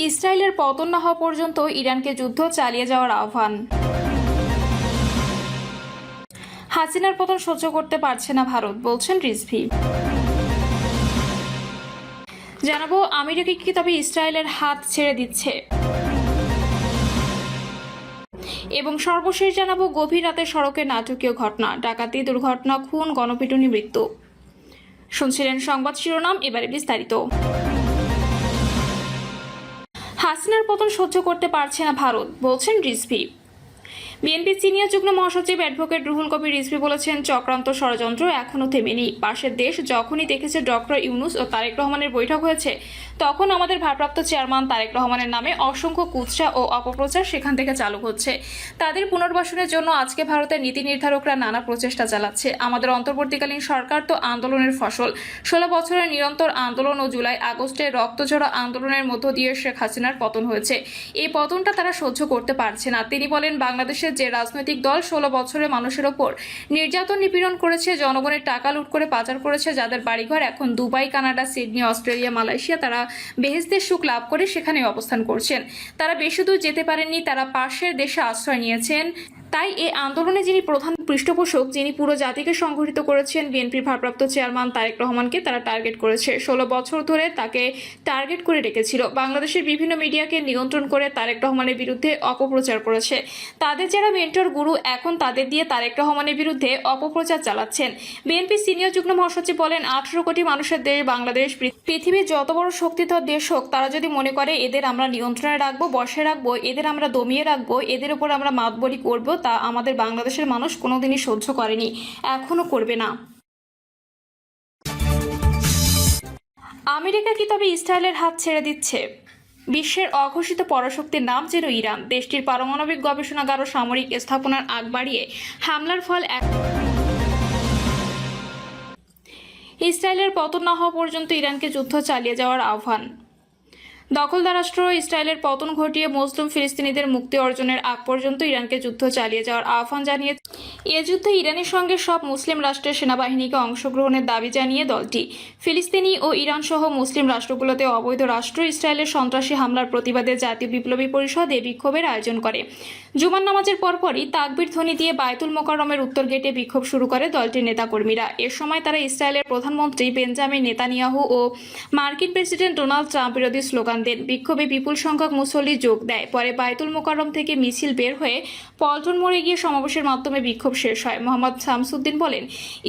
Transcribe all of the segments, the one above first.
ইসরায়েলের পতন না হওয়া পর্যন্ত ইরানকে যুদ্ধ চালিয়ে যাওয়ার আহ্বান। হাসিনার পতন সহ্য করতে পারছে না ভারত, বলছেন রিজভী। জানাবো আমেরিকা কি তবে ইসরায়েলের হাত ছেড়ে দিচ্ছে, এবং সর্বশেষ জানাবো গভীর রাতে সড়কে নাটকীয় ঘটনা, ডাকাতি, দুর্ঘটনা, খুন, গণপিটুনি, মৃত্যু। শুনছিলেন সংবাদ শিরোনাম, এবারে বিস্তারিত। হাসিনার পতন সহ্য করতে পারছে না ভারত, বলছেন রিজভী। বিএনপি সিনিয়র যুগ্ম মহাসচিব অ্যাডভোকেট রুহুল কবির রিজভী বলেছেন, চক্রান্ত ষড়যন্ত্র এখনো থেমেনি। পাশের দেশ যখনই দেখেছে ডক্টর ইউনূস ও তারেক রহমানের বৈঠক হয়েছে, তখন আমাদের ভারপ্রাপ্ত চেয়ারম্যান তারেক রহমানের নামে অসংখ্য কুৎসা ও অপপ্রচার সেখান থেকে চালু হচ্ছে। তাদের পুনর্বাসনের জন্য আজকে ভারতের নীতি নির্ধারকরা নানা প্রচেষ্টা চালাচ্ছে। আমাদের অন্তর্বর্তীকালীন সরকার তো আন্দোলনের ফসল। 16 বছরের নিরন্তর আন্দোলন ও জুলাই আগস্টে রক্তঝরা আন্দোলনের মধ্য দিয়ে শেখ হাসিনার পতন হয়েছে। এই পতনটা তারা সহ্য করতে পারছে না। তিনি বলেন, বাংলাদেশের যে রাজনৈতিক দল 16 বছরে মানুষের ওপর নির্যাতন নিপীড়ন করেছে, জনগণের টাকা লুট করে পাচার করেছে, যাদের বাড়িঘর এখন Dubai, Canada, Sydney, Australia, Malaysia, তারা বেহেশতের সুখ লাভ করে সেখানে অবস্থান করছেন। তারা বেশি দূর যেতে পারেননি, তারা পাশের দেশে আশ্রয় নিয়েছেন। তাই এই আন্দোলনে যিনি প্রধান পৃষ্ঠপোষক, যিনি পুরো জাতিকে সংগঠিত করেছেন, বিএনপির ভারপ্রাপ্ত চেয়ারম্যান তারেক রহমানকে তারা টার্গেট করেছে। 16 বছর ধরে তাকে টার্গেট করে রেখেছিল। বাংলাদেশের বিভিন্ন মিডিয়াকে নিয়ন্ত্রণ করে তারেক রহমানের বিরুদ্ধে অপপ্রচার করেছে। তাদের যারা মেন্টর, গুরু, এখন তাদের দিয়ে তারেক রহমানের বিরুদ্ধে অপপ্রচার চালাচ্ছেন। বিএনপি সিনিয়র যুগ্ম মহাসচিব বলেন, 18 কোটি মানুষের দেশ বাংলাদেশ পৃথিবীর যত বড় শক্তিধর দেশ হোক, তারা যদি মনে করে এদের আমরা নিয়ন্ত্রণে রাখবো, বসে রাখবো, এদের আমরা দমিয়ে রাখবো, এদের উপর আমরা মাতবরি করবো, তা আমাদের বাংলাদেশের মানুষ কোনোদিনই সহ্য করেনি, এখনো করবে না। আমেরিকা কি তবে ইসরায়েলের হাত ছেড়ে দিচ্ছে? বিশ্বের অঘোষিত পরাশক্তির নাম যেন ইরান। দেশটির পারমাণবিক গবেষণাগার ও সামরিক স্থাপনার আগ বাড়িয়ে হামলার ফল ইসরায়েলের পতন না হওয়া পর্যন্ত ইরানকে যুদ্ধ চালিয়ে যাওয়ার আহ্বান। দখলদার রাষ্ট্র ইসরায়েলের পতন ঘটিয়ে মুসলিম ফিলিস্তিনিদের মুক্তি অর্জনের আগ পর্যন্ত ইরানকে যুদ্ধ চালিয়ে যাওয়ার আহ্বান জানিয়ে এ যুদ্ধে ইরানের সঙ্গে সব মুসলিম রাষ্ট্রের সেনাবাহিনীকে অংশগ্রহণের দাবি জানিয়ে দলটি ফিলিস্তিনি ও ইরান সহ মুসলিম রাষ্ট্রগুলোতে অবৈধ রাষ্ট্র ইসরায়েলের সন্ত্রাসী হামলার প্রতিবাদে জাতীয় বিপ্লবী পরিষদ এ বিক্ষোভের আয়োজন করে। জুমার নামাজের পরপরই তাকবীর ধ্বনি দিয়ে বায়তুল মোকাররমের উত্তর গেটে বিক্ষোভ শুরু করে দলটির নেতাকর্মীরা। এর সময় তারা ইসরায়েলের প্রধানমন্ত্রী বেঞ্জামিন নেতানিয়াহু ও মার্কিন প্রেসিডেন্ট ডোনাল্ড ট্রাম্প বিরোধী স্লোগান দেন। বিক্ষোভে বিপুল সংখ্যক মুসল্লি যোগ দেয়। পরে বায়তুল মোকাররম থেকে মিছিল বের হয়ে পল্টন মোড়ে গিয়ে সমাবেশের মাধ্যমে বিক্ষোভ শেষ হয়। মোহাম্মদ শামসুদ্দিন বলেন,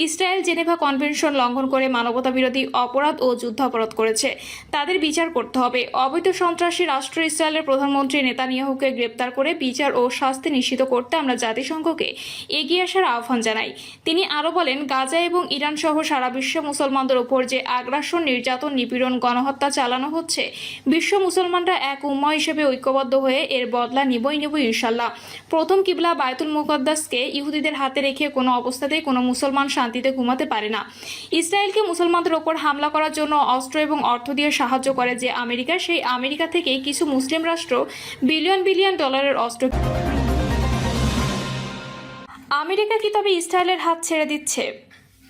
ইসরায়েল জেনেভা কনভেনশন লঙ্ঘন করে মানবতা বিরোধী অপরাধ ও যুদ্ধাপরাধ করেছে, তাদের বিচার করতে হবে। অবৈধ সন্ত্রাসী রাষ্ট্র ইসরায়েলের প্রধানমন্ত্রী নেতানিয়াহুকে গ্রেপ্তার করে বিচার ও শাস্তি নিশ্চিত করতে আমরা জাতিসংঘকে এগিয়ে আসার আহ্বান জানাই। তিনি আরও বলেন, গাজা এবং ইরান সহ সারা বিশ্বে মুসলমানদের ওপর যে আগ্রাসন, নির্যাতন, নিপীড়ন, গণহত্যা চালানো হচ্ছে, বিশ্ব মুসলমানরা এক উম্মাহ হিসেবে ঐক্যবদ্ধ হয়ে এর বদলা নিবই ইনশাল্লাহ। প্রথম কিবলা বায়তুল মুকাদ্দাসকে ইহুদিদের হাতে রেখে কোনো অবস্থাতেই কোনো মুসলমান শান্তিতে ঘুমাতে পারে না। ইসরায়েলকে মুসলমানদের ওপর হামলা করার জন্য অস্ত্র এবং অর্থ দিয়ে সাহায্য করে যে আমেরিকা, সেই আমেরিকা থেকেই কিছু মুসলিম রাষ্ট্র বিলিয়ন বিলিয়ন ডলারের অস্ত্র। আমেরিকা কি তবে ইসরায়েলের হাত ছেড়ে দিচ্ছে?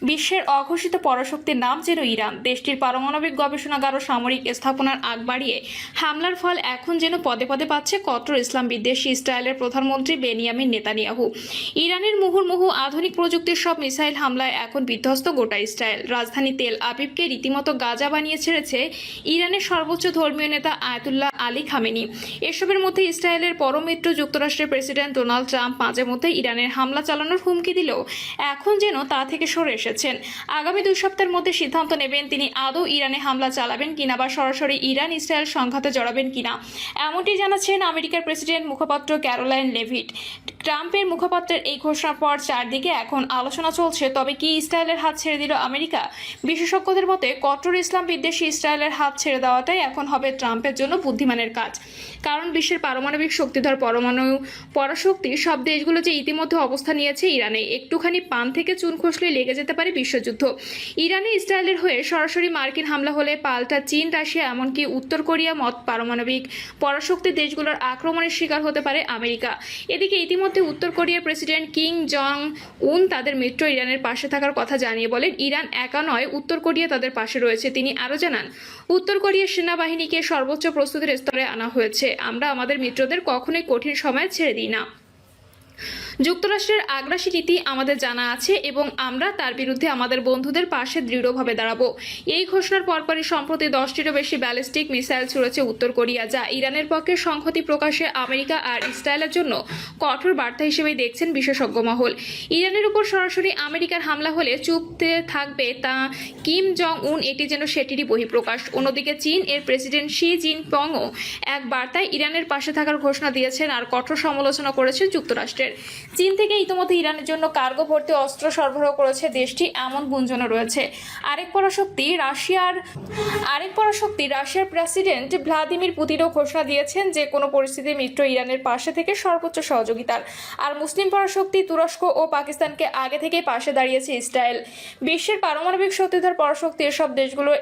বিশ্বের অঘোষিত পরাশক্তির নাম যেন ইরান। দেশটির পারমাণবিক গবেষণাগার ও সামরিক স্থাপনার আগ বাড়িয়ে হামলার ফল এখন যেন পদে পদে পাচ্ছে কট্টর ইসলাম বিদ্বেষী ইসরায়েলের প্রধানমন্ত্রী বেনিয়ামিন নেতানিয়াহু। ইরানের মুহুর্মুহু আধুনিক প্রযুক্তির সব মিসাইল হামলায় এখন বিধ্বস্ত গোটা ইসরায়েল। রাজধানী তেল আবিবকে রীতিমতো গাজা বানিয়ে ছেড়েছে ইরানের সর্বোচ্চ ধর্মীয় নেতা আয়াতুল্লাহ আলী খামেনি। এসবের মধ্যে ইসরায়েলের পরম মিত্র যুক্তরাষ্ট্রের প্রেসিডেন্ট ডোনাল্ড ট্রাম্প মাঝে মধ্যে ইরানের হামলা চালানোর হুমকি দিলেও এখন যেন তা থেকে সরে এসেছেন। আগামী 2 সপ্তাহের মধ্যে সিদ্ধান্ত নেবেন তিনি আদৌ ইরানে হামলা চালাবেন কিনা বা সরাসরি ইরান ইসরায়েল সংঘাতে জড়াবেন কিনা। এমনটি জানাচ্ছেন আমেরিকার প্রেসিডেন্ট মুখপাত্র ক্যারোলাইন লেভিট। ট্রাম্পের মুখপাত্রের এই ঘোষণার পর চারদিকে এখন আলোচনা চলছে, তবে কি ইসরায়েলের হাত ছেড়ে দিল আমেরিকা? বিশেষজ্ঞদের মতে কট্টর ইসলাম বিদ্বেষী ইসরায়েলের হাত ছেড়ে দেওয়াটাই এখন হবে ট্রাম্পের জন্য বুদ্ধিমানের কাজ। কারণ বিশ্বের পারমাণবিক শক্তিধর পরাশক্তি সব দেশগুলো যে ইতিমধ্যে অবস্থা নিয়েছে ইরানে, একটুখানি পান থেকে চুন খসলে লেগে যেতে পারে বিশ্বযুদ্ধ। ইরানে ইসরায়েলের হয়ে সরাসরি মার্কিন হামলা হলে পাল্টা চীন, রাশিয়া, এমনকি উত্তর কোরিয়া পারমাণবিক পরাশক্তি দেশগুলোর আক্রমণের শিকার হতে পারে আমেরিকা। এদিকে ইতিমধ্যে উত্তর কোরিয়ার প্রেসিডেন্ট কিম জং উন তাদের মিত্র ইরানের পাশে থাকার কথা জানিয়ে বলেন, ইরান একা নয়, উত্তর কোরিয়া তাদের পাশে রয়েছে। তিনি আরও জানান, উত্তর কোরিয়ার সেনাবাহিনীকে সর্বোচ্চ প্রস্তুতির স্তরে আনা হয়েছে। আমরা আমাদের মিত্রদের কখনোই কঠিন সময় ছেড়ে দিই না। যুক্তরাষ্ট্রের আগ্রাসী নীতি আমাদের জানা আছে এবং আমরা তার বিরুদ্ধে আমাদের বন্ধুদের পাশে দৃঢ়ভাবে দাঁড়াবো। এই ঘোষণার পরপরই সম্প্রতি 10টিরও বেশি ব্যালিস্টিক মিসাইল ছুড়েছে উত্তর কোরিয়া, যা ইরানের পক্ষে সংহতি প্রকাশে আমেরিকা আর ইসরায়েলের জন্য কঠোর বার্তা হিসেবেই দেখছেন বিশেষজ্ঞ মহল। ইরানের উপর সরাসরি আমেরিকার হামলা হলে চুপতে থাকবে তা কিম জং উন, এটি যেন সেটিরই বহিঃপ্রকাশ। অন্যদিকে চীন এর প্রেসিডেন্ট শি জিনপিংও এক বার্তায় ইরানের পাশে থাকার ঘোষণা দিয়েছেন আর কঠোর সমালোচনা করেছেন যুক্তরাষ্ট্রের। চীন থেকে ইতিমধ্যে ইরানের জন্য কার্গো ভর্তি অস্ত্র সরবরাহ করেছে দেশটি, এমন গুঞ্জনও রয়েছে। আরেক পরাশক্তি রাশিয়ার প্রেসিডেন্ট ভ্লাদিমির পুতিনও ঘোষণা দিয়েছেন যে কোনো পরিস্থিতি মিত্র ইরানের পাশে থেকে সর্বোচ্চ সহযোগিতার। আর মুসলিম পরাশক্তি তুরস্ক ও পাকিস্তানকে আগে থেকেই পাশে দাঁড়িয়েছে ইসরায়েল। বিশ্বের পারমাণবিক শক্তিধর পরাশক্তি এসব দেশগুলো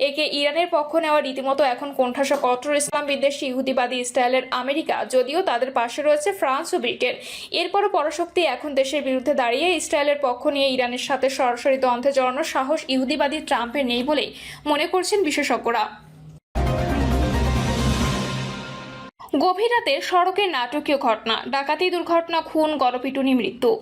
একে ইরানের পক্ষ নেওয়া রীতিমতো এখন কোণঠাসা কঠোর ইসলাম বিদ্বেষী ইহুদিবাদী ইসরায়েলের আমেরিকা, যদিও তাদের পাশে রয়েছে ফ্রান্স ও ব্রিটেন। এরপরও পরাশক্তি এখন দেশের বিরুদ্ধে দাঁড়িয়ে ইসরায়েলের পক্ষ নিয়ে ইরানের সাথে সরাসরি দ্বন্দ্বে জড়ানোর সাহস ইহুদিবাদী ট্রাম্পের নেই বলেই মনে করছেন বিশেষজ্ঞরা। গভীর রাতে সড়কের নাটকীয় ঘটনা, ডাকাতি, দুর্ঘটনা, খুন, গণপিটুনি, মৃত্যু।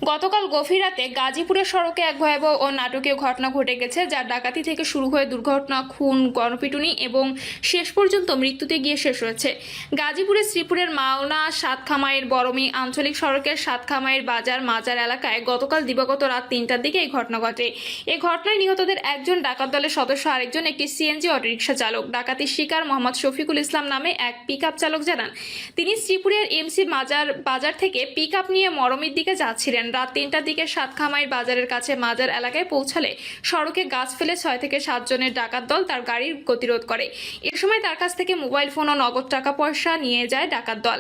গতকাল গভীর রাতে গাজীপুরের সড়কে এক ভয়াবহ ও নাটকীয় ঘটনা ঘটে গেছে, যা ডাকাতি থেকে শুরু হয়ে দুর্ঘটনা, খুন, গণপিটুনি এবং শেষ পর্যন্ত মৃত্যুতে গিয়ে শেষ হয়েছে। গাজীপুরের শ্রীপুরের মাওনা সাতখামাইয়ের বরমী আঞ্চলিক সড়কের সাতখামাইয়ের মাজার এলাকায় গতকাল দিবাগত রাত 3টার দিকে এই ঘটনা ঘটে। এই ঘটনায় নিহতদের একজন ডাকাত দলের সদস্য, আরেকজন একটি সিএনজি অটোরিকশা চালক। ডাকাতির শিকার মোহাম্মদ শফিকুল ইসলাম নামে এক পিকআপ চালক জানান, তিনি শ্রীপুরের এমসি বাজার থেকে পিকআপ নিয়ে মরমির দিকে যাচ্ছিলেন। রাত 3টার দিকে সাতখামাইয়ের বাজারের কাছে মাজার এলাকায় পৌঁছালে সড়কে গাছ ফেলে 6 থেকে 7 জনের ডাকাত দল তার গাড়ির গতিরোধ করে। এ সময় তার কাছ থেকে মোবাইল ফোন ও নগদ টাকা পয়সা নিয়ে যায় ডাকাত দল।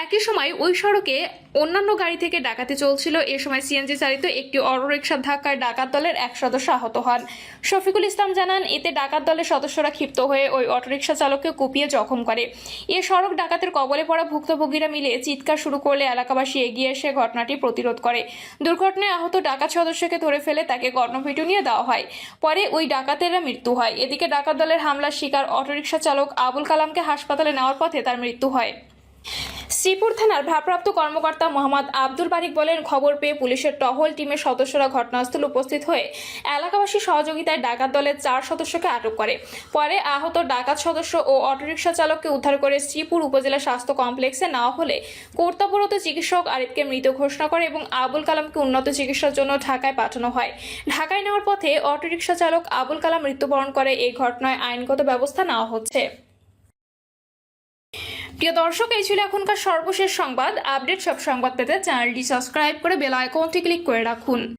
একই সময় ওই সড়কে অন্যান্য গাড়ি থেকে ডাকাতি চলছিল। এ সময় সিএনজি চালিত একটি অটোরিকশার ধাক্কায় ডাকাত দলের এক সদস্য আহত হন। শফিকুল ইসলাম জানান, এতে ডাকাত দলের সদস্যরা ক্ষিপ্ত হয়ে ওই অটোরিকশা চালককে কুপিয়ে জখম করে। এ সড়ক ডাকাতের কবলে পড়া ভুক্তভোগীরা মিলে চিৎকার শুরু করলে এলাকাবাসী এগিয়ে এসে ঘটনাটি প্রতিরোধ করে। দুর্ঘটনায় আহত ডাকাত সদস্যকে ধরে ফেলে তাকে গণপিটুনিয়ে দেওয়া হয়। পরে ওই ডাকাতেরা মৃত্যু হয়। এদিকে ডাকাত দলের হামলার শিকার অটোরিকশা চালক আবুল কালামকে হাসপাতালে নেওয়ার পথে তার মৃত্যু হয়। শ্রীপুর থানার ভারপ্রাপ্ত কর্মকর্তা মোহাম্মদ আব্দুল বারিক বলেন, খবর পেয়ে পুলিশের টহল টিমের সদস্যরা ঘটনাস্থলে উপস্থিত হয়ে এলাকাবাসীর সহযোগিতায় ডাকাত দলের 4 সদস্যকে আটক করে। পরে আহত ডাকাত সদস্য ও অটোরিকশা চালককে উদ্ধার করে শ্রীপুর উপজেলা স্বাস্থ্য কমপ্লেক্সে নেওয়া হলে কর্তব্যরত চিকিৎসক আরিফকে মৃত ঘোষণা করে এবং আবুল কালামকে উন্নত চিকিৎসার জন্য ঢাকায় পাঠানো হয়। ঢাকায় নেওয়ার পথে অটোরিকশা চালক আবুল কালাম মৃত্যুবরণ করে। এই ঘটনায় আইনগত ব্যবস্থা নেওয়া হচ্ছে। প্রিয় দর্শক, এই ছিল এখনকার সর্বশেষ সংবাদ। আপডেট সব সংবাদ পেতে চ্যানেলটি সাবস্ক্রাইব করে বেল আইকনটি ক্লিক করে রাখুন।